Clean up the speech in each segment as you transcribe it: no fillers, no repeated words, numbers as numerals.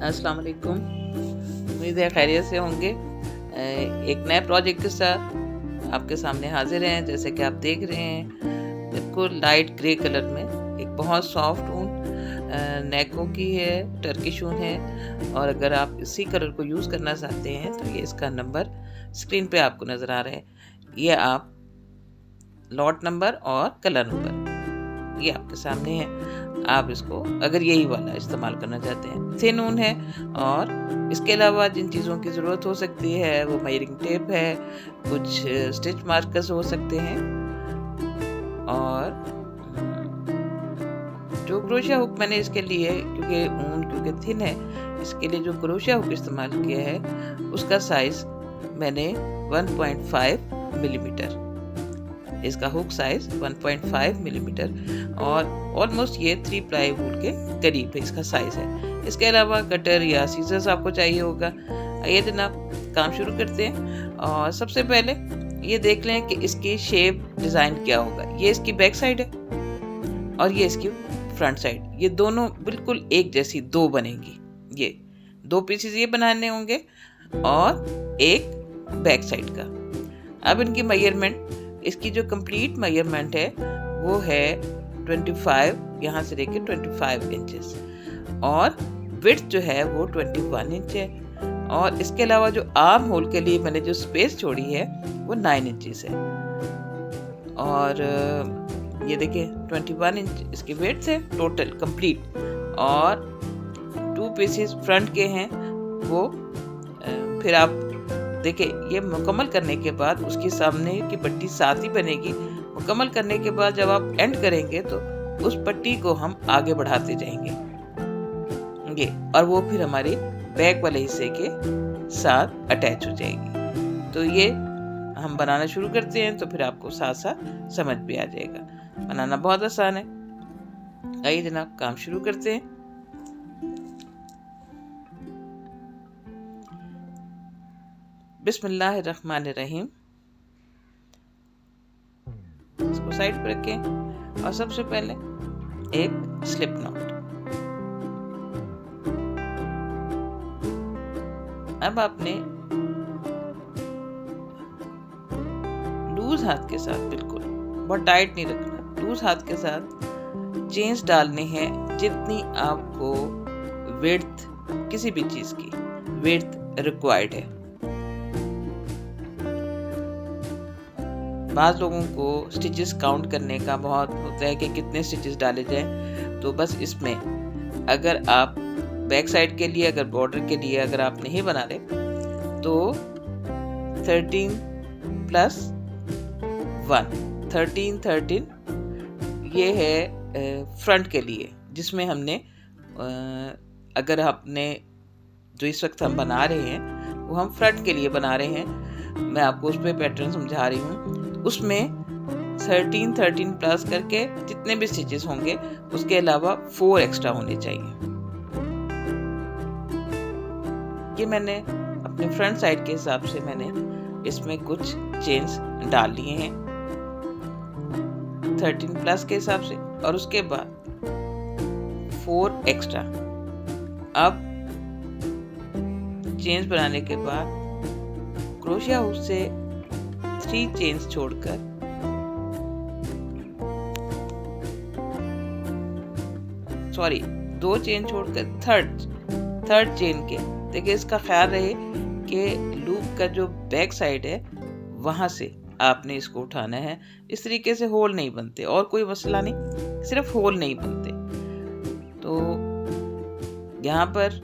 अस्सलाम वालेकुम। उम्मीद है खैरियत से होंगे। एक नए प्रोजेक्ट के साथ आपके सामने हाजिर हैं। जैसे कि आप देख रहे हैं, बिल्कुल लाइट ग्रे कलर में एक बहुत सॉफ्ट ऊन नेको की है, टर्किश ऊन है। और अगर आप इसी कलर को यूज़ करना चाहते हैं तो ये इसका नंबर स्क्रीन पे आपको नज़र आ रहा है। ये आप लॉट नंबर और कलर नंबर ये आपके सामने है। आप इसको अगर यही वाला इस्तेमाल करना चाहते हैं, थिन ऊन है। और इसके अलावा जिन चीज़ों की ज़रूरत हो सकती है वो मेजरिंग टेप है, कुछ स्टिच मार्कर्स हो सकते हैं। और जो क्रोशिया हुक मैंने इसके लिए, क्योंकि ऊन क्योंकि थिन है, इसके लिए जो क्रोशिया हुक इस्तेमाल किया है उसका साइज़ मैंने 1.5 मिलीमीटर, इसका हुक साइज 1.5 मिलीमीटर और ऑलमोस्ट ये 3 प्लाई वुड के करीब है इसका साइज है। इसके अलावा कटर या सीजर्स आपको चाहिए होगा। आइए जनाब काम शुरू करते हैं। और सबसे पहले ये देख लें कि इसकी शेप डिज़ाइन क्या होगा। ये इसकी बैक साइड है और ये इसकी फ्रंट साइड, ये दोनों बिल्कुल एक जैसी दो बनेगी। ये दो पीसेस ये बनाने होंगे और एक बैक साइड का। अब इनकी मेजरमेंट, इसकी जो कंप्लीट मेजरमेंट है वो है 25, यहाँ से लेके 25 इंचेस और विड्थ जो है वो 21 इंच है। और इसके अलावा जो आर्म होल के लिए मैंने जो स्पेस छोड़ी है वो 9 इंचेस है। और ये देखिए 21 इंच इसकी विड्थ है टोटल कंप्लीट। और 2 पीसेस फ्रंट के हैं वो फिर आप देखिए ये मुकम्मल करने के बाद उसके सामने की पट्टी साथ ही बनेगी। मुकम्मल करने के बाद जब आप एंड करेंगे तो उस पट्टी को हम आगे बढ़ाते जाएंगे ये, और वो फिर हमारे बैक वाले हिस्से के साथ अटैच हो जाएगी। तो ये हम बनाना शुरू करते हैं तो फिर आपको साथ साथ समझ भी आ जाएगा। बनाना बहुत आसान है। आइए जनाब काम शुरू करते हैं। बिस्मिल्लाहिर्रहमानिर्रहीम। इसको साइड पर रखें और सबसे पहले एक स्लिप नॉट। अब आपने लूज हाथ के साथ, बिल्कुल बहुत टाइट नहीं रखना, लूज हाथ के साथ चेन्स डालने हैं जितनी आपको विड्थ, किसी भी चीज की विड्थ रिक्वायर्ड है। बाज़ लोगों को स्टिचेस काउंट करने का बहुत होता है कि कितने स्टिचेस डाले जाएं। तो बस इसमें अगर आप बैक साइड के लिए, अगर बॉर्डर के लिए अगर आप नहीं बना रहे तो 13 प्लस 1, 13 ये है फ्रंट के लिए, जिसमें हमने अगर आपने जो इस वक्त हम बना रहे हैं वो हम फ्रंट के लिए बना रहे हैं। मैं आपको उस पर पैटर्न समझा रही हूँ। उसमें 13 प्लस करके जितने भी स्टिचेस होंगे उसके अलावा 4 एक्स्ट्रा होने चाहिए। ये मैंने अपने फ्रंट साइड के हिसाब से मैंने इसमें कुछ चेन्स डाल लिए हैं 13 प्लस के हिसाब से, और उसके बाद 4 एक्स्ट्रा। अब चेन्स बनाने के बाद क्रोशिया हुक से 3 चेन्स छोड़कर सॉरी 2 चेन छोड़कर थर्ड चेन के, देखिए इसका ख्याल रहे कि लूप का जो बैक साइड है वहां से आपने इसको उठाना है। इस तरीके से होल नहीं बनते और कोई मसला नहीं, सिर्फ होल नहीं बनते। तो यहाँ पर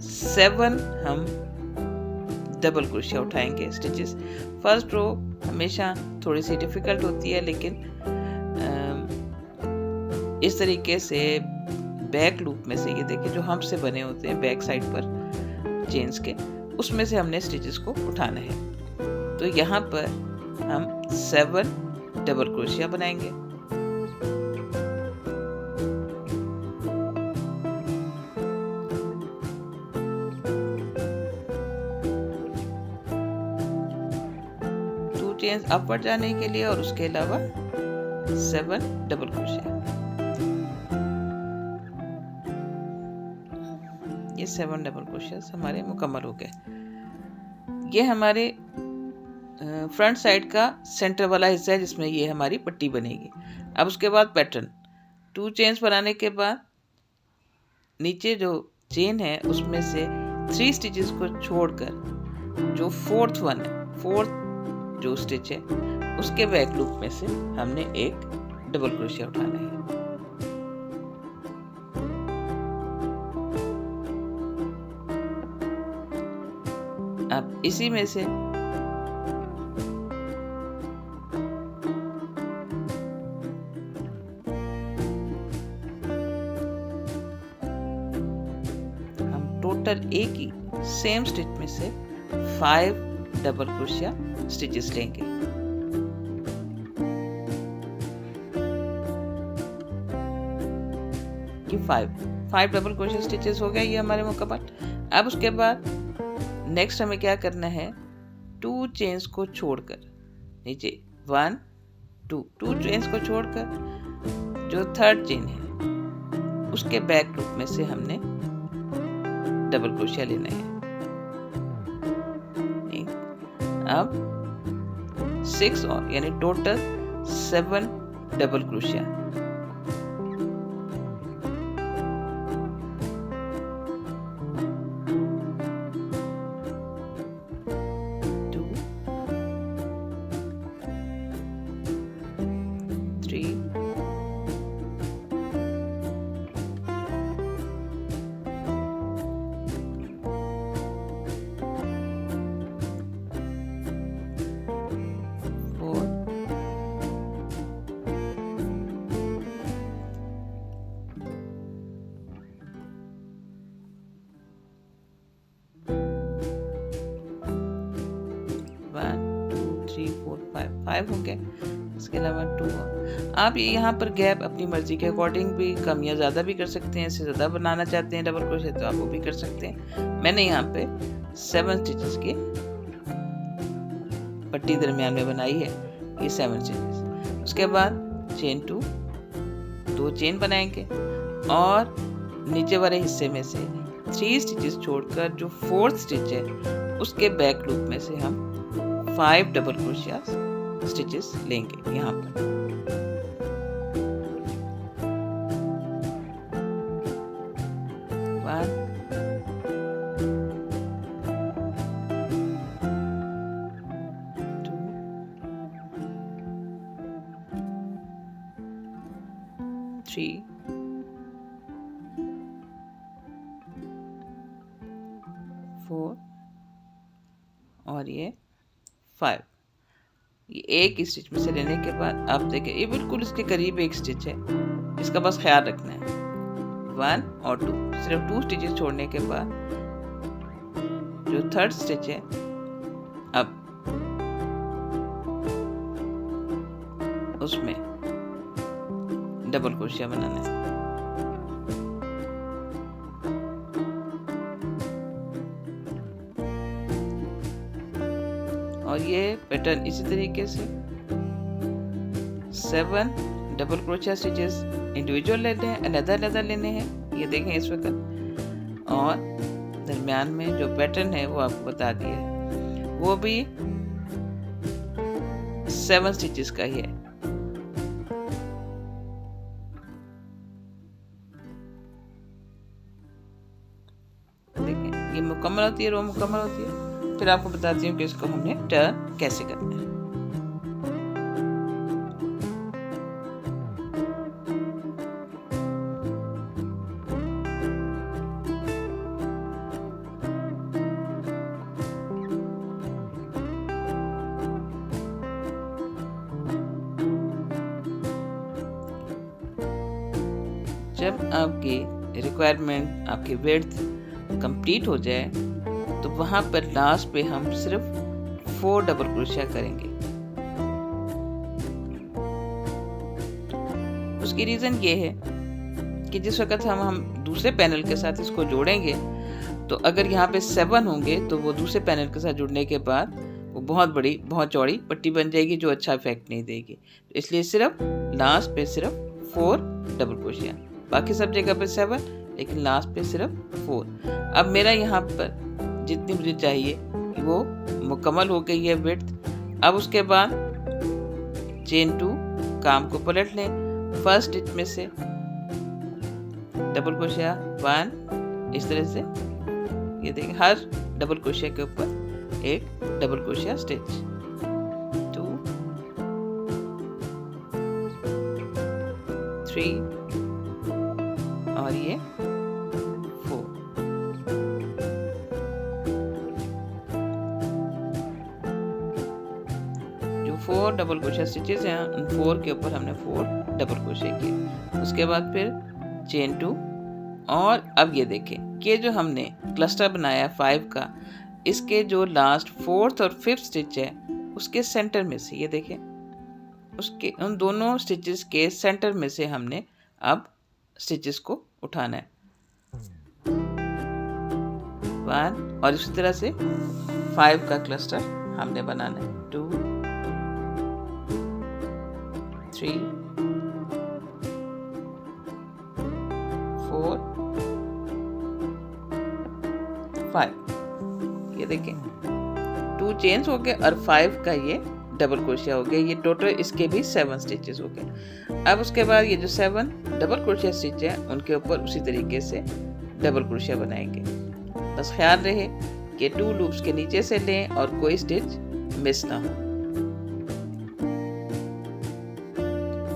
7 हम डबल क्रोशिया उठाएंगे स्टिचेस। फर्स्ट रो हमेशा थोड़ी सी डिफिकल्ट होती है, लेकिन इस तरीके से बैक लूप में से, ये देखिए जो हम से बने होते हैं बैक साइड पर चेन्स के, उसमें से हमने स्टिचेस को उठाना है। तो यहाँ पर हम 7 डबल क्रोशिया बनाएंगे। चेन्स अपवर्ड जाने के लिए और उसके अलावा 7 डबल क्रोशिया। ये 7 डबल क्रोशियास हमारे मुकम्मल हो गए। ये हमारे फ्रंट साइड का सेंटर वाला हिस्सा है जिसमें ये हमारी पट्टी बनेगी। अब उसके बाद पैटर्न 2 चेन्स बनाने के बाद नीचे जो चेन है उसमें से 3 स्टिचेस को छोड़कर जो फोर्थ जो स्टिच है उसके बैक लूप में से हमने एक डबल क्रोशिया उठाना है। अब इसी में से हम टोटल एक ही सेम स्टिच में से 5 डबल क्रोशिया स्टिचेस लेंगे। ये 5 डबल क्रोशिया स्टिचेस हो गया ये हमारे मुकम्मल। अब उसके बाद नेक्स्ट हमें क्या करना है, 2 चेन्स को छोड़कर नीचे 1 2 चेन्स को छोड़कर जो थर्ड चेन है उसके बैक लूप में से हमने डबल क्रोशिया लेना है। अब 6 और यानी टोटल 7 डबल क्रोशिया। फाइव हो गए। इसके अलावा 2 आप ये यहाँ पर गैप अपनी मर्जी के अकॉर्डिंग भी कम या ज़्यादा भी कर सकते हैं। इससे ज़्यादा बनाना चाहते हैं डबल क्रोशे तो आप वो भी कर सकते हैं। मैंने यहाँ पे 7 स्टिचेस की पट्टी दरमियान में बनाई है, ये 7 स्टिचेस। उसके बाद चेन 2 चेन बनाएंगे और नीचे वाले हिस्से में से 3 स्टिचेस छोड़कर जो 4th स्टिच है उसके बैक लूप में से हम 5 डबल क्रोशिया स्टिचेस लेंगे यहाँ पर। और ये 5 ये एक स्टिच में से लेने के बाद आप देखिए ये बिल्कुल इसके करीब एक स्टिच है, इसका बस ख्याल रखना है। 1 और 2 सिर्फ 2 स्टिचेस छोड़ने के बाद जो 3rd स्टिच है अब उसमें डबल क्रोशिया बनाना है। और ये पैटर्न इसी तरीके से 7 डबल क्रोशिया स्टिचेस इंडिविजुअल लेने हैं, अलग लेने हैं, ये देखें इस वक्त। और दरमियान में जो पैटर्न है वो आपको बता दिया है, वो भी 7 स्टिचेस का ही है। देखिए ये मुकम्मल होती है, रो मुकम्मल होती है। फिर आपको बताती हूँ कि इसको हमने टर्न कैसे करना है। जब आपकी रिक्वायरमेंट आपकी विड्थ कंप्लीट हो जाए तो वहां पर लास्ट पे हम सिर्फ 4 डबल क्रोशिया करेंगे। उसकी रीजन ये है कि जिस वक्त हम दूसरे पैनल के साथ इसको जोड़ेंगे तो अगर यहाँ पे 7 होंगे तो वो दूसरे पैनल के साथ जुड़ने के बाद वो बहुत चौड़ी पट्टी बन जाएगी जो अच्छा इफेक्ट नहीं देगी। इसलिए सिर्फ लास्ट पे सिर्फ 4 डबल क्रोशिया, बाकी सब जगह पे 7, लेकिन लास्ट पे सिर्फ 4। अब मेरा यहाँ पर जितनी मुझे चाहिए वो मुकम्मल हो गई है विड्थ। अब उसके बाद चेन 2 काम को पलट लें। फर्स्ट स्टिच में से डबल क्रोशिया 1, इस तरह से ये देखिए हर डबल क्रोशिया के ऊपर एक डबल क्रोशिया स्टिच, 2 3 और ये 4। जो 4 डबल क्रोशिया स्टिचेस हैं उन 4 के ऊपर हमने 4 डबल क्रोशिया किए। उसके बाद फिर चेन 2। और अब ये देखें कि जो हमने क्लस्टर बनाया 5 का, इसके जो लास्ट 4th और 5th स्टिच है उसके सेंटर में से, ये देखें उसके उन दोनों स्टिचेस के सेंटर में से हमने अब स्टिचेस को उठाना है 1। और इसी तरह से 5 का क्लस्टर हमने बनाना है 2 3 4 5। ये देखें 2 चेन्स हो गए और 5 का ये डबल क्रोशिया हो गया। ये टोटल इसके भी 7 स्टिचेस हो गए। अब उसके बाद ये जो 7 डबल क्रोशिया स्टिच है उनके ऊपर उसी तरीके से डबल क्रोशिया बनाएंगे। बस ख्याल रहे कि 2 लूप्स के नीचे से लें और कोई स्टिच मिस ना हो।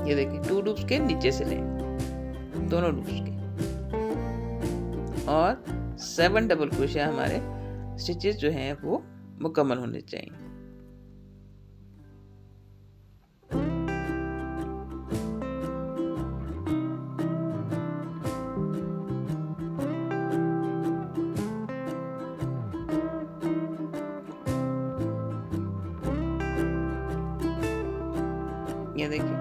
ये देखिए 2 लूप्स के नीचे से लें, दोनों लूप्स के, और 7 डबल क्रोशिया हमारे स्टिचेस जो हैं वो मुकम्मल होने चाहिए। ये देखिए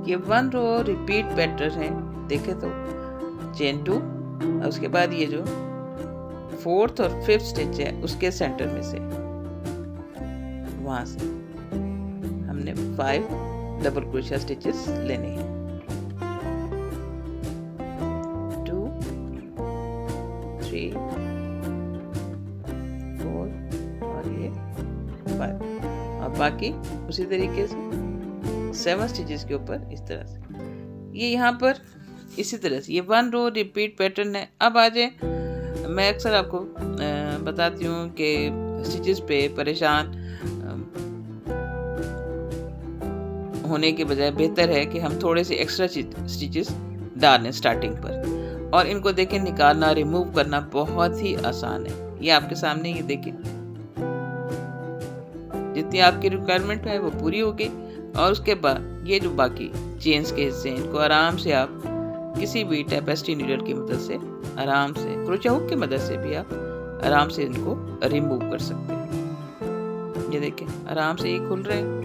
ये 1 रो रिपीट पैटर्न है, देखे तो चेन 2 और उसके बाद ये जो 4th और 5th स्टिच है उसके सेंटर में से वहां से हमने 5 डबल क्रोशिया स्टिचेस लेने हैं 2 3 4 और ये 5, और बाकी उसी तरीके से 7 स्टिचेस के ऊपर इस तरह से। ये यहाँ पर इसी तरह से ये 1 रो रिपीट पैटर्न है। अब आ जाए, मैं अक्सर आपको बताती हूँ कि स्टिचेस पे परेशान होने के बजाय बेहतर है कि हम थोड़े से एक्स्ट्रा स्टिचेस डालें स्टार्टिंग पर, और इनको देखें निकालना रिमूव करना बहुत ही आसान है। ये आपके सामने ये देखें, जितनी आपकी रिक्वायरमेंट है वो पूरी हो गई। और उसके बाद ये जो बाकी चेन्स के हिस्से हैं इनको आराम से आप किसी भी टैपेस्ट्री नीडल की मदद से, आराम से क्रोशिया हुक की मदद से भी आप आराम से इनको रिमूव कर सकते हैं। ये देखें आराम से ये खुल रहे हैं,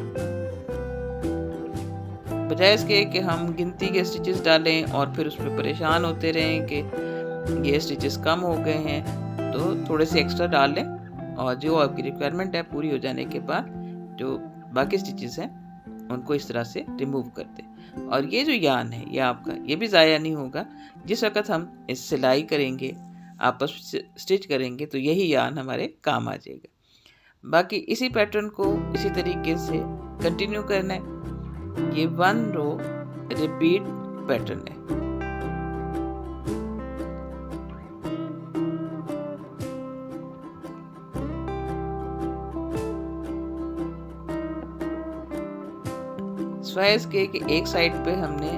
बजाय इसके कि हम गिनती के स्टिचेस डालें और फिर उस पर परेशान होते रहें कि ये स्टिचेस कम हो गए हैं। तो थोड़े से एक्स्ट्रा डाल लें और जो आपकी रिक्वायरमेंट है पूरी हो जाने के बाद जो बाकी स्टिचेस हैं उनको इस तरह से रिमूव कर दें। और ये जो यार्न है ये आपका ये भी ज़ाया नहीं होगा। जिस वक्त हम इस सिलाई करेंगे, आपस में स्टिच करेंगे, तो यही यार्न हमारे काम आ जाएगा। बाकी इसी पैटर्न को इसी तरीके से कंटिन्यू करना है। ये 1 रो रिपीट पैटर्न है। स्वाइस के एक साइड पे हमने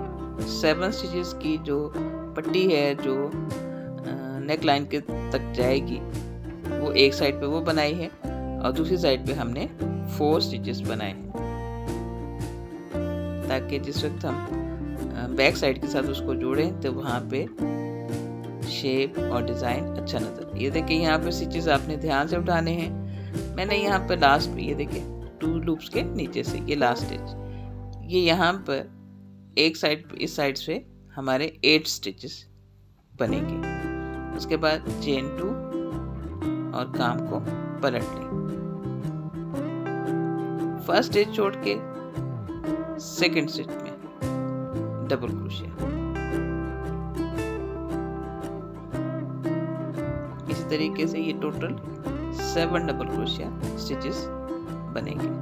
7 स्टिचेस की जो पट्टी है जो नेक लाइन के तक जाएगी वो एक साइड पे वो बनाई है, और दूसरी साइड पे हमने 4 स्टिचेस बनाए हैं, ताकि जिस वक्त हम बैक साइड के साथ उसको जोड़ें तो वहाँ पे शेप और डिज़ाइन अच्छा नजर। ये देखिए यहाँ पे स्टिचेस आपने ध्यान से उठाने हैं। मैंने यहाँ पर लास्ट पे ये देखिए 2 लूप्स के नीचे से ये लास्ट स्टिच, ये यहाँ पर एक साइड इस साइड से हमारे 8 स्टिचेस बनेंगे। उसके बाद चेन 2 और काम को पलट लें। फर्स्ट स्टिच छोड़ के सेकंड स्टिच में डबल क्रोशिया, तरीके से ये टोटल 7 डबल क्रोशिया स्टिचेस बनेंगे।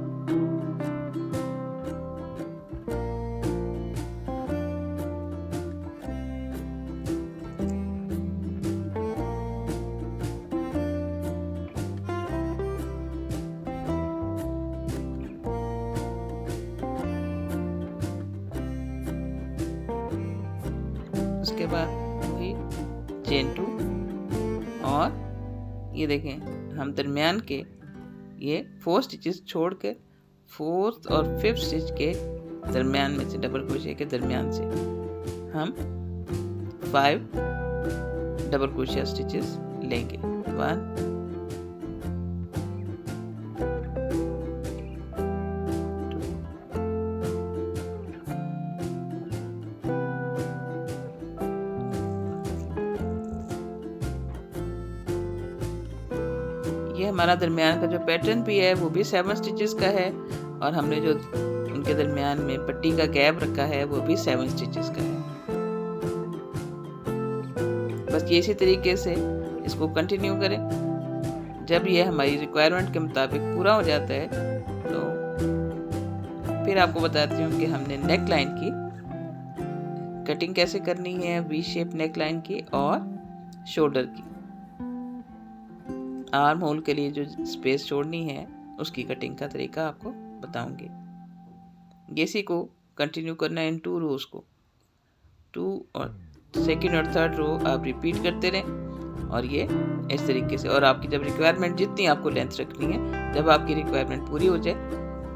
उसके बाद वही चेन 2 और ये देखें हम दरमियान के ये 4 स्टिचेस छोड़ के 4th और 5th स्टिच के दरमियान में से डबल क्रोशिया के दरमियान से हम 5 डबल क्रोशिया स्टिचेस लेंगे। 1 ये हमारा दरमियान का जो पैटर्न भी है वो भी 7 स्टिचेस का है और हमने जो उनके दरमियान में पट्टी का गैप रखा है वो भी 7 स्टिचेस का है। बस ये इसी तरीके से इसको कंटिन्यू करें। जब ये हमारी रिक्वायरमेंट के मुताबिक पूरा हो जाता है तो फिर आपको बताती हूँ कि हमने नेक लाइन की कटिंग कैसे करनी है, वी शेप नेक लाइन की और शोल्डर की। आर्म होल के लिए जो स्पेस छोड़नी है उसकी कटिंग का तरीका आपको बताऊंगी। इसी को कंटिन्यू करना है इन 2 रोज को। 2 और 2nd और 3rd रो आप रिपीट करते रहें और ये इस तरीके से। और आपकी जब रिक्वायरमेंट जितनी आपको लेंथ रखनी है, जब आपकी रिक्वायरमेंट पूरी हो जाए,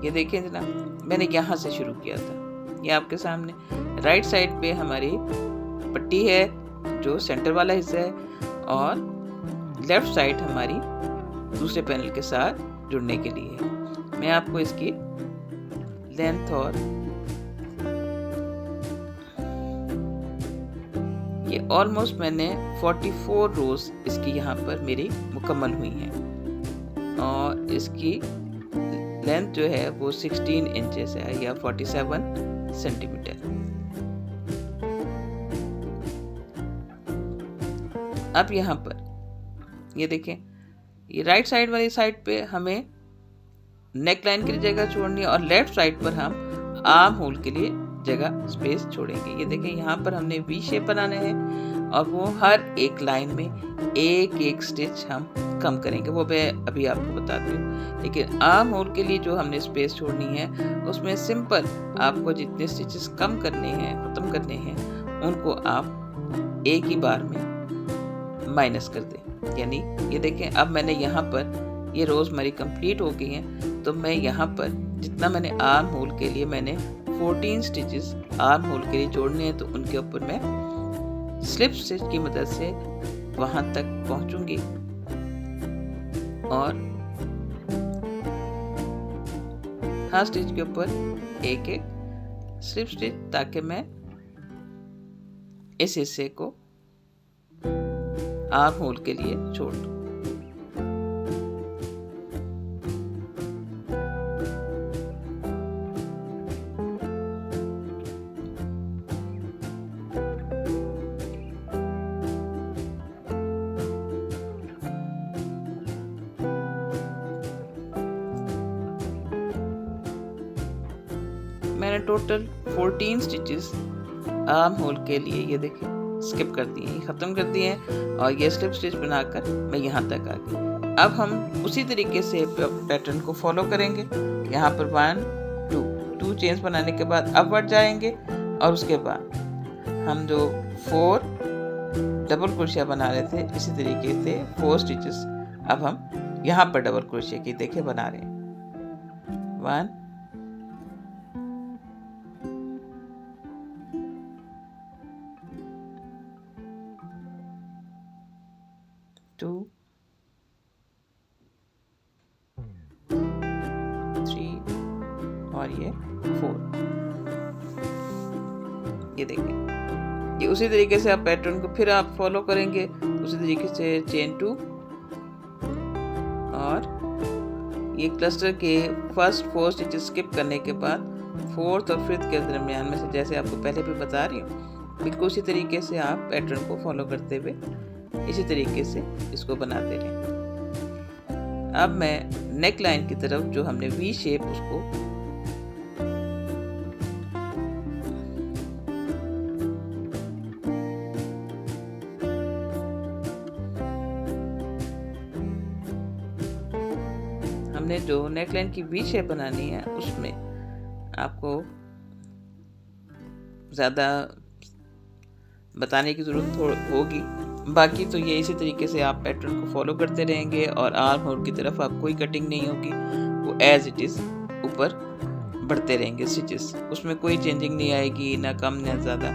ये देखें जनाब मैंने यहाँ से शुरू किया था। ये आपके सामने राइट साइड पे हमारी पट्टी है जो सेंटर वाला हिस्सा है और लेफ्ट साइड हमारी दूसरे पैनल के साथ जुड़ने के लिए है। मैं आपको इसकी लेंथ और ये ऑलमोस्ट मैंने 44 रोज इसकी यहाँ पर मेरी मुकम्मल हुई हैं और इसकी लेंथ जो है वो 16 इंचेस है या 47 सेंटीमीटर। अब यहाँ पर ये देखें, ये राइट साइड वाली साइड पे हमें नेक लाइन के लिए जगह छोड़नी है और लेफ्ट साइड पर हम आर्म होल के लिए जगह स्पेस छोड़ेंगे। ये देखें यहाँ पर हमने वी शेप बनाना है और वो हर एक लाइन में एक एक स्टिच हम कम करेंगे, वो मैं अभी आपको बताती हूँ। लेकिन आर्म होल के लिए जो हमने स्पेस छोड़नी है उसमें सिंपल आपको जितने स्टिचेस कम करने हैं, खत्म करने हैं, उनको आप एक ही बार में माइनस कर दें। यानी ये देखें अब मैंने यहाँ पर ये रोज हमारी कंप्लीट हो गई हैं, तो मैं यहाँ पर जितना मैंने आर्म होल के लिए मैंने 14 स्टिचेस आर्म होल के लिए जोड़ने हैं, तो उनके ऊपर मैं स्लिप स्टिच की मदद से वहां तक पहुंचूंगी और हर स्टिच के ऊपर एक एक स्लिप स्टिच, ताकि मैं इस हिस्से को आर्म होल के लिए छोड़ दूं। मैंने टोटल 14 स्टिचेस आर्म होल के लिए ये देखिए स्किप कर दिए, ख़त्म कर दिए हैं और ये स्लिप स्टिच बनाकर मैं यहाँ तक आ गई। अब हम उसी तरीके से पैटर्न को फॉलो करेंगे। यहाँ पर 1 2 चेन्स बनाने के बाद अपवर्ड जाएंगे और उसके बाद हम जो 4 डबल क्रोशिया बना रहे थे, इसी तरीके से 4 स्टिचेस अब हम यहाँ पर डबल क्रोशिया की देखे बना रहे हैं। 1 2 3 और ये 4। ये देखें, ये उसी तरीके से आप पैटर्न को फिर आप फॉलो करेंगे। उसी तरीके से चेन 2 और ये क्लस्टर के फर्स्ट 4 स्टिचेस स्किप करने के बाद 4th और 5th के दरमियान में से, जैसे आपको पहले भी बता रही हूँ, बिल्कुल उसी तरीके से आप पैटर्न को फॉलो करते हुए इसी तरीके से इसको बनाते रहें। अब मैं नेक लाइन की तरफ जो हमने वी शेप उसको हमने जो नेकलाइन की वी शेप बनानी है उसमें आपको ज़्यादा बताने की ज़रूरत होगी। बाकी तो ये इसी तरीके से आप पैटर्न को फॉलो करते रहेंगे और आर्म होल की तरफ आप कोई कटिंग नहीं होगी, वो एज इट इज़ ऊपर बढ़ते रहेंगे स्टिचेस, उसमें कोई चेंजिंग नहीं आएगी, ना कम ना ज़्यादा।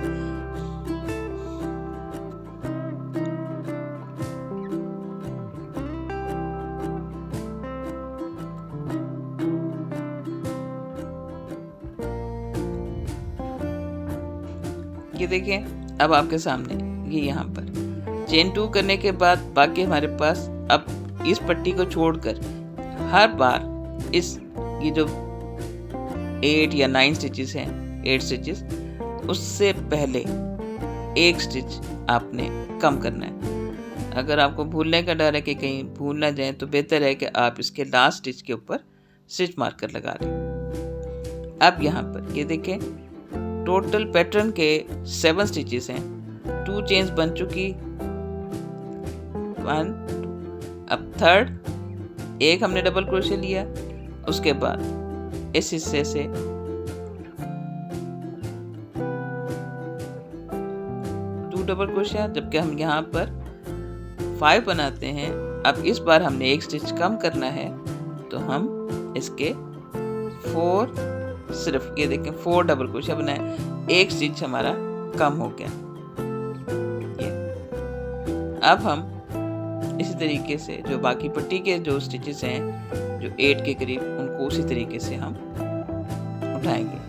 ये देखें अब आपके सामने ये यहाँ पर चेन 2 करने के बाद बाकी हमारे पास अब इस पट्टी को छोड़कर हर बार इस ये जो 8 या 9 स्टिचेस हैं, 8 स्टिचेस, उससे पहले एक स्टिच आपने कम करना है। अगर आपको भूलने का डर है कि कहीं भूल ना जाए तो बेहतर है कि आप इसके लास्ट स्टिच के ऊपर स्टिच मार्कर लगा लें। अब यहाँ पर ये देखें टोटल पैटर्न के 7 स्टिचेस हैं, 2 चेन्स बन चुकी, 1, अब थर्ड एक हमने डबल क्रोशे लिया, उसके बाद इस हिस्से से टू डबल क्रोशिया, जबकि हम यहाँ पर 5 बनाते हैं। अब इस बार हमने एक स्टिच कम करना है तो हम इसके 4, सिर्फ ये देखें 4 डबल क्रोशिया बनाए, एक स्टिच हमारा कम हो गया। ये अब हम इसी तरीके से जो बाकी पट्टी के जो स्टिचेस हैं जो 8 के करीब, उनको उसी तरीके से हम उठाएंगे,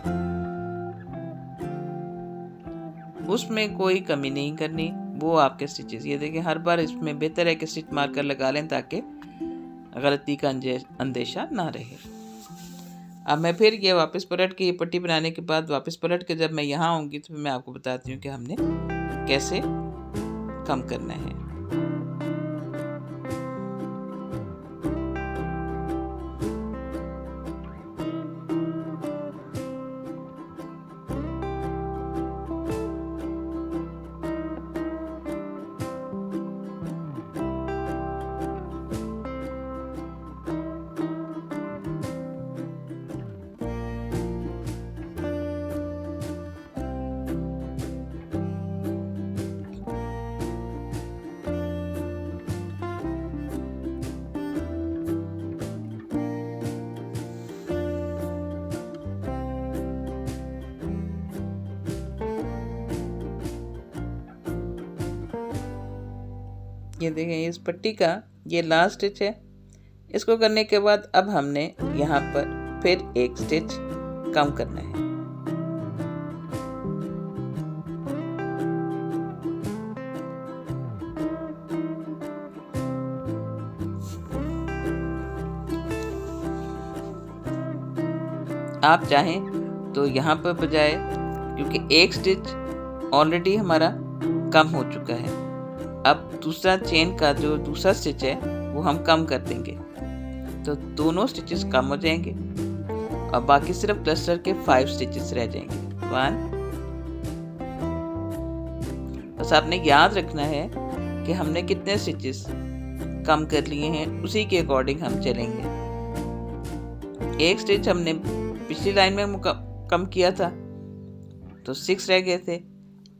उसमें कोई कमी नहीं करनी, वो आपके स्टिचेस। ये देखें हर बार इसमें बेहतर है कि स्टिच मार्कर लगा लें ताकि गलती का अंदेशा ना रहे। अब मैं फिर ये वापस पलट के, ये पट्टी बनाने के बाद वापस पलट के जब मैं यहाँ आऊँगी तो मैं आपको बताती हूँ कि हमने कैसे कम करना है। ये देखें इस पट्टी का ये लास्ट स्टिच है। इसको करने के बाद अब हमने यहाँ पर फिर एक स्टिच कम करना है। आप चाहें तो यहाँ पर बजाय, क्योंकि एक स्टिच ऑलरेडी हमारा कम हो चुका है, अब दूसरा चेन का जो दूसरा स्टिच है वो हम कम कर देंगे तो दोनों स्टिचेस कम हो जाएंगे और बाकी सिर्फ क्लस्टर के 5 स्टिचेस रह जाएंगे। 1, बस आपने याद रखना है कि हमने कितने स्टिचेस कम कर लिए हैं, उसी के अकॉर्डिंग हम चलेंगे। एक स्टिच हमने पिछली लाइन में कम किया था तो 6 रह गए थे,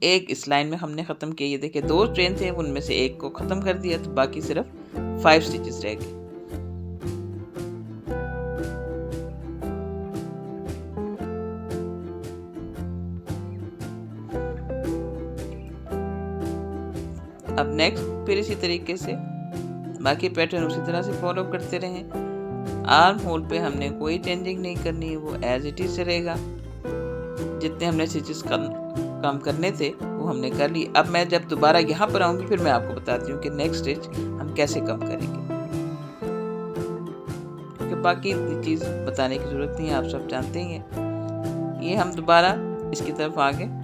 एक इस लाइन में हमने ख़त्म किया। ये देखिए 2 चेन थे, उनमें से एक को ख़त्म कर दिया तो बाकी सिर्फ 5 स्टिचेस रह गए। अब नेक्स्ट फिर इसी तरीके से बाकी पैटर्न उसी तरह से फॉलो करते रहें। आर्म होल पे हमने कोई चेंजिंग नहीं करनी, वो एज इट इज रहेगा। जितने हमने स्टिचेस कम करने थे वो हमने कर ली। अब मैं जब दोबारा यहाँ पर आऊँगी फिर मैं आपको बताती हूँ कि नेक्स्ट स्टिच हम कैसे कम करेंगे, क्योंकि बाकी चीज़ बताने की ज़रूरत नहीं है, आप सब जानते ही हैं। ये हम दोबारा इसकी तरफ आ गए।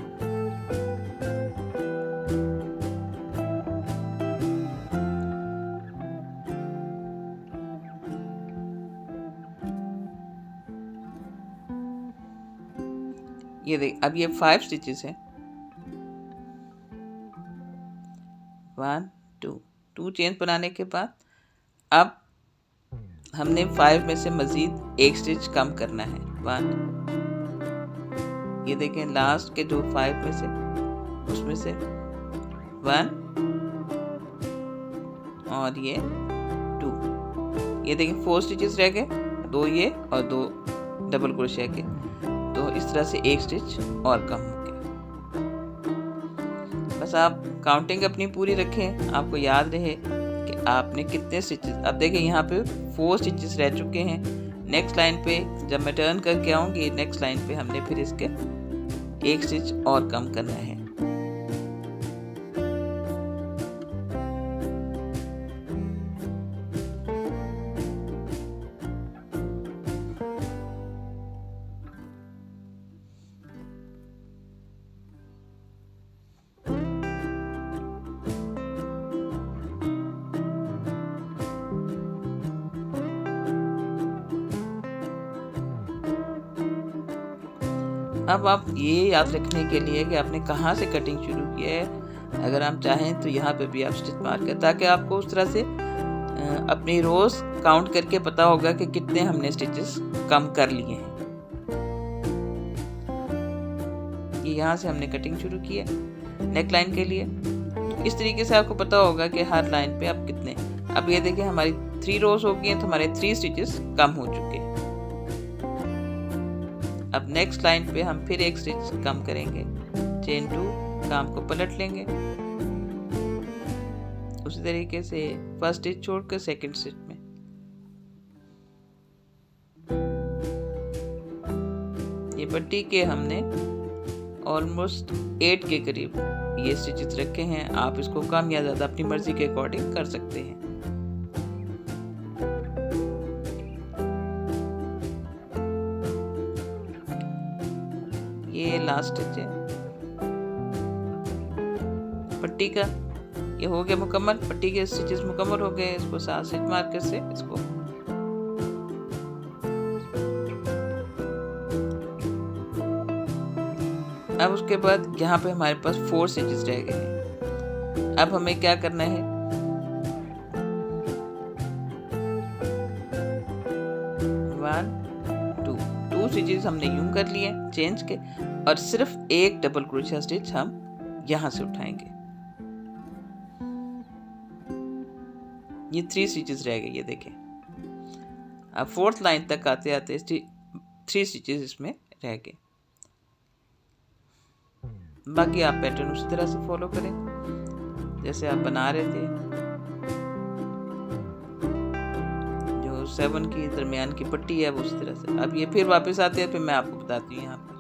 ये देख, अब ये 5 स्टिचेस हैं, 1 2 चेन बनाने के बाद अब हमने 5 में से मज़ीद एक स्टिच कम करना है, 1, ये देखें लास्ट के जो 5 में से उसमें से 1 और ये 2, ये देखें 4 स्टिचेस रह गए, 2 ये और 2 डबल क्रोशिया के, तो इस तरह से एक स्टिच और कम हो गया। बस आप काउंटिंग अपनी पूरी रखें, आपको याद रहे कि आपने कितने स्टिचेस। अब देखें यहाँ पे 4 स्टिचेस रह चुके हैं। नेक्स्ट लाइन पे जब मैं टर्न करके आऊँगी, नेक्स्ट लाइन पे हमने फिर इसके एक स्टिच और कम करना है। अब आप ये याद रखने के लिए कि आपने कहाँ से कटिंग शुरू की है, अगर हम चाहें तो यहाँ पे भी आप स्टिच मार कर, ताकि आपको उस तरह से अपनी रोज काउंट करके पता होगा कि कितने हमने स्टिचेस कम कर लिए हैं। ये यहाँ से हमने कटिंग शुरू की है नेक लाइन के लिए, तो इस तरीके से आपको पता होगा कि हर लाइन पे आप कितने। अब ये देखिए हमारी 3 रोज हो गई हैं, तो हमारे 3 स्टिचेस कम हो चुके हैं। अब नेक्स्ट लाइन पे हम फिर एक स्टिच कम करेंगे, चेन 2, काम को पलट लेंगे, उसी तरीके से फर्स्ट स्टिच छोड़कर सेकंड स्टिच में ये पट्टी के हमने ऑलमोस्ट 8 के करीब ये स्टिचेस रखे हैं। आप इसको कम या ज़्यादा अपनी मर्जी के अकॉर्डिंग कर सकते हैं। ये लास्ट स्टिच है पट्टी का, ये हो गया मुकम्मल, पट्टी के स्टिचेस मुकम्मल हो गए। इसको 7 स्टिच मार्कर से इसको अब उसके बाद यहाँ पे हमारे पास 4 स्टिचेस रह गए हैं। अब हमें क्या करना है, टू स्टिचेस हमने यूं कर लिए चेंज के, और सिर्फ एक डबल क्रोशिया स्टिच हम यहां से उठाएंगे। ये 3 स्टिचेस रह गए, ये देखें। अब 4th लाइन तक आते आते 3 स्टिचेस इसमें रह गए। बाकी आप पैटर्न उसी तरह से फॉलो करें जैसे आप बना रहे थे। जो 7 की दरमियान की पट्टी है वो उस तरह से। अब ये फिर वापस आते हैं, फिर मैं आपको बताती हूँ। यहाँ पर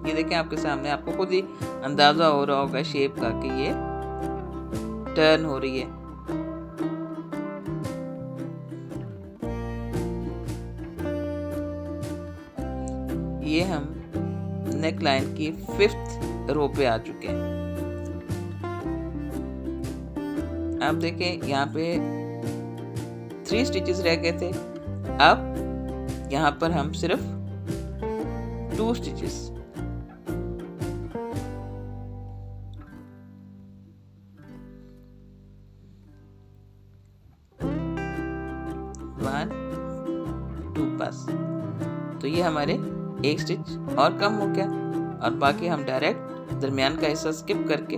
ये देखें आपके सामने, आपको खुद ही अंदाजा हो रहा होगा शेप का कि ये टर्न हो रही है। ये हम नेक लाइन की 5th रो पे आ चुके हैं। आप देखें यहाँ पे 3 स्टिचेस रह गए थे। अब यहाँ पर हम सिर्फ 2 स्टिचेस, बस। तो ये हमारे एक स्टिच और कम हो गया, और बाकी हम डायरेक्ट दरमियान का हिस्सा स्किप करके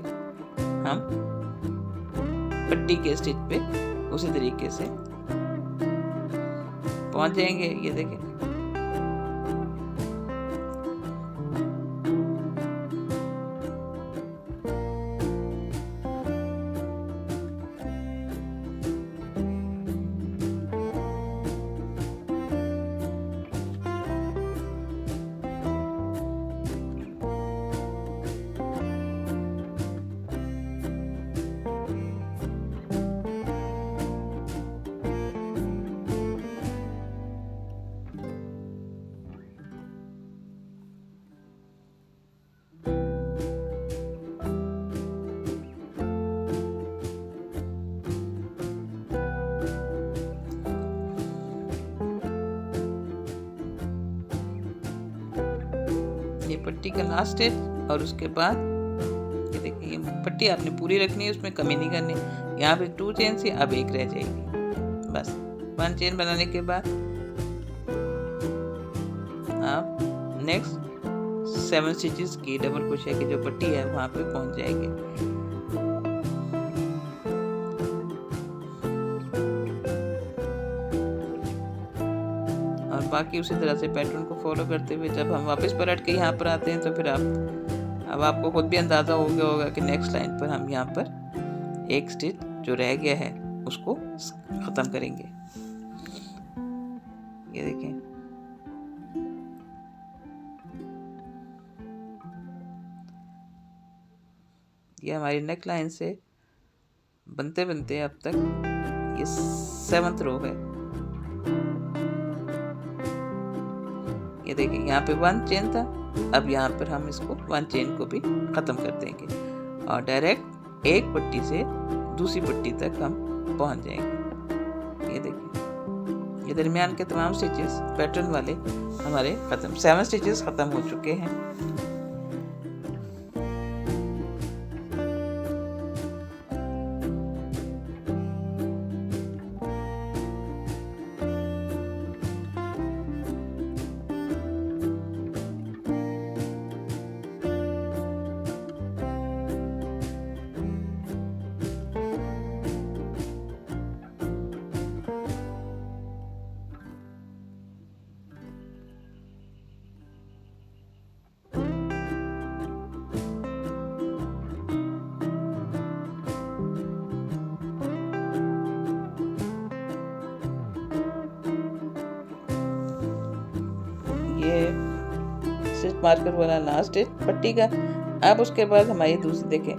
हम पट्टी के स्टिच पे उसी तरीके से पहुंच जाएंगे। ये देखें, ये पट्टी का लास्ट स्टेज, और उसके बाद ये देखिए पट्टी आपने पूरी रखनी है, उसमें कमी नहीं करनी। यहाँ पे 2 चेन थी, अब 1 रह जाएगी बस। 1 चेन बनाने के बाद आप नेक्स्ट 7 स्टिचेस की डबल क्रोशिया की जो पट्टी है वहां पे पहुंच जाएंगे। और बाकी उसी तरह से पैटर्न को फॉलो करते हुए जब हम वापस पलट के यहाँ पर आते हैं तो फिर अब आपको खुद भी अंदाज़ा हो गया होगा कि नेक्स्ट लाइन पर हम यहाँ पर एक स्टिच जो रह गया है उसको ख़त्म करेंगे। ये देखें, ये हमारी नेक लाइन से बनते बनते अब तक ये 7th रो है। ये देखिए यहाँ पे 1 चेन था, अब यहाँ पर हम इसको 1 चेन को भी ख़त्म कर देंगे और डायरेक्ट एक पट्टी से दूसरी पट्टी तक हम पहुँच जाएंगे। ये देखिए, ये दरमियान के तमाम स्टिचेस पैटर्न वाले हमारे ख़त्म, 7 स्टिचेस ख़त्म हो चुके हैं। ये स्टिच मार्कर वाला लास्ट स्टिच पट्टी का। अब उसके बाद हमारी दूसरी देखें,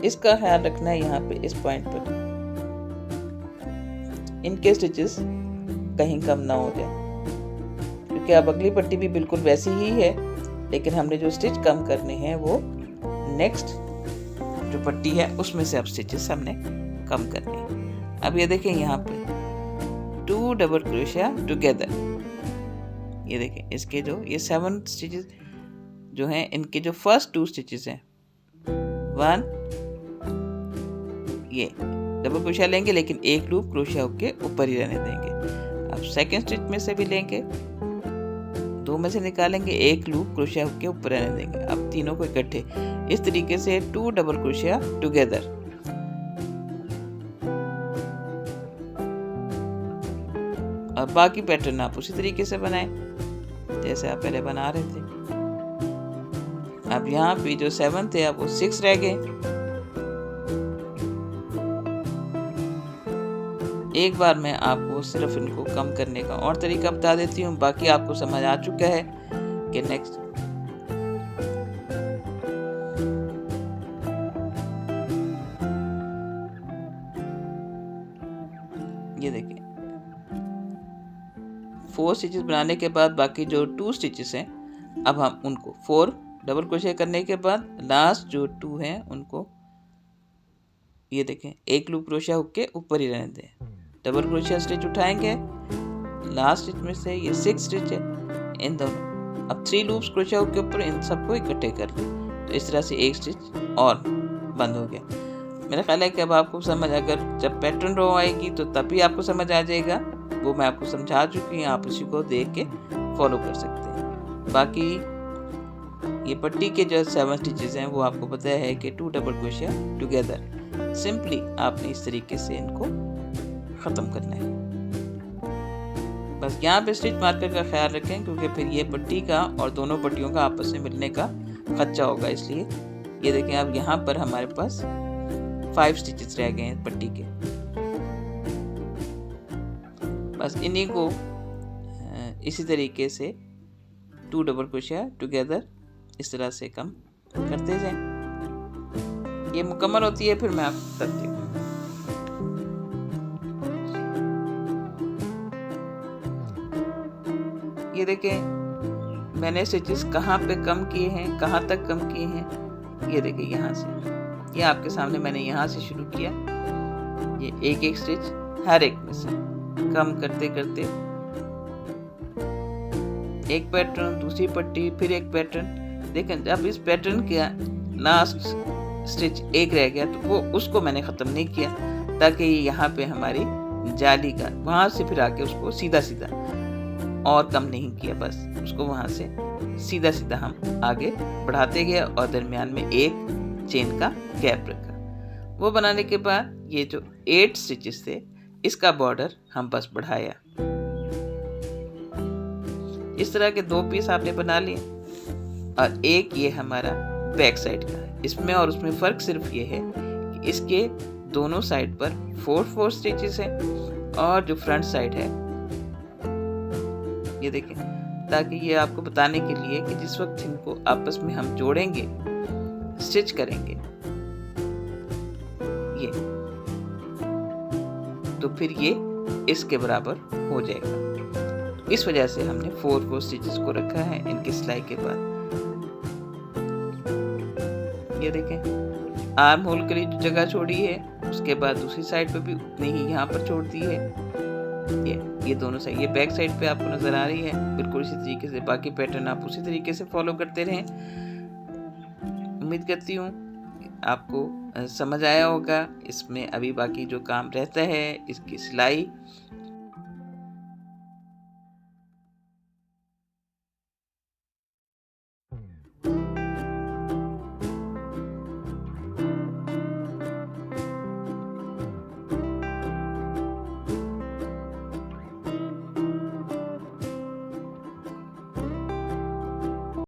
इसका ख्याल रखना है यहाँ पे इस पॉइंट पर इनके स्टिचेस कहीं कम ना हो जाए, क्योंकि अब अगली पट्टी भी बिल्कुल वैसी ही है, लेकिन हमने जो स्टिच कम करने हैं वो नेक्स्ट जो पट्टी है उसमें से अब स्टिचेस हमने कम करने हैं। अब ये देखें यहाँ पे 2 डबल क्रोशिया टुगेदर। ये देखें इसके जो ये 7 स्टिचेस जो हैं, इनके जो फर्स्ट 2 स्टिचेस हैं 1 ये डबल क्रोशिया लेंगे, लेकिन एक लूप क्रोशिया के ऊपर ही रहने देंगे। अब सेकेंड स्टिच में से भी लेंगे, 2 में से निकालेंगे, एक लूप क्रोशिया के ऊपर रहने देंगे। अब तीनों को इकट्ठे इस तरीके से 2 डबल क्रोशिया टुगेदर। अब बाकी पैटर्न आप उसी तरीके से बनाएं जैसे आप पहले बना रहे थे। अब यहाँ पे जो 7 थे अब वो 6 रह गए। एक बार मैं आपको सिर्फ इनको कम करने का और तरीका बता देती हूँ, बाकी आपको समझ आ चुका है कि नेक्स्ट ये देखिए 4 स्टिचेस बनाने के बाद बाकी जो 2 स्टिचेस हैं अब हम उनको 4 डबल क्रोशिया करने के बाद लास्ट जो 2 हैं उनको ये देखें एक लूप क्रोशिया हुक के ऊपर ही रहने दें। डबल क्रोशिया स्टिच उठाएंगे, लास्ट स्टिच में से ये 6 स्टिच है इन दोनों, अब 3 लूप्स क्रोशिया हुक के ऊपर इन सबको इकट्ठे कर लें। तो इस तरह से एक स्टिच और बंद हो गया। मेरा ख्याल है कि अब आपको समझ, अगर जब पैटर्न रो आएगी तो तभी आपको समझ आ जाएगा, वो मैं आपको समझा चुकी हूँ, आप उसी को देख के फॉलो कर सकते हैं। बाकी ये पट्टी के जो 7 स्टिचेस हैं वो आपको पता है कि 2 डबल क्रोशिया टुगेदर। सिंपली आपने इस तरीके से इनको ख़त्म करना है। बस यहाँ पे स्टिच मार्कर का ख्याल रखें, क्योंकि फिर ये पट्टी का और दोनों पट्टियों का आपस में मिलने का खर्चा होगा, इसलिए ये देखें अब यहाँ पर हमारे पास 5 स्टिचेस रह गए हैं पट्टी के। बस इन्हीं को इसी तरीके से 2 डबल क्रोशिया टुगेदर इस तरह से कम करते जाएं। ये मुकम्मल होती है, फिर मैं आपको बताती हूँ। ये देखें मैंने स्टिचेस कहाँ पे कम किए हैं, कहाँ तक कम किए हैं। ये देखें यहाँ से, ये आपके सामने मैंने यहाँ से शुरू किया, ये एक एक स्टिच हर एक में से कम करते करते एक पैटर्न, दूसरी पट्टी, फिर एक पैटर्न। देखें जब इस पैटर्न का लास्ट स्टिच एक रह गया तो वो उसको मैंने ख़त्म नहीं किया, ताकि यहाँ पे हमारी जाली का वहाँ से फिर आके उसको सीधा सीधा और कम नहीं किया, बस उसको वहाँ से सीधा सीधा हम आगे बढ़ाते गए और दरमियान में एक चेन का गैप रखा। वो बनाने के बाद ये जो 8 स्टिचेस थे इसका बॉर्डर हम बस बढ़ाया। इस तरह के 2 पीस आपने बना लिए और एक ये हमारा बैक साइड का है। इसमें और उसमें फ़र्क सिर्फ ये है कि इसके दोनों साइड पर 4 स्टिचेस हैं और जो फ्रंट साइड है ये देखें, ताकि ये आपको बताने के लिए कि जिस वक्त इनको आपस में हम जोड़ेंगे, स्टिच करेंगे ये, तो फिर ये इसके बराबर हो जाएगा। इस वजह से हमने 4 स्टिचेस को रखा है इनकी सिलाई के बाद। ये देखें आर्म होल के लिए जो जगह छोड़ी है उसके बाद दूसरी साइड पे भी उतनी ही यहाँ पर छोड़ दी है। ये दोनों साइड, ये बैक साइड पे आपको नजर आ रही है बिल्कुल इसी तरीके से। बाकी पैटर्न आप उसी तरीके से फॉलो करते रहें। उम्मीद करती हूँ आपको समझ आया होगा। इसमें अभी बाकी जो काम रहता है इसकी सिलाई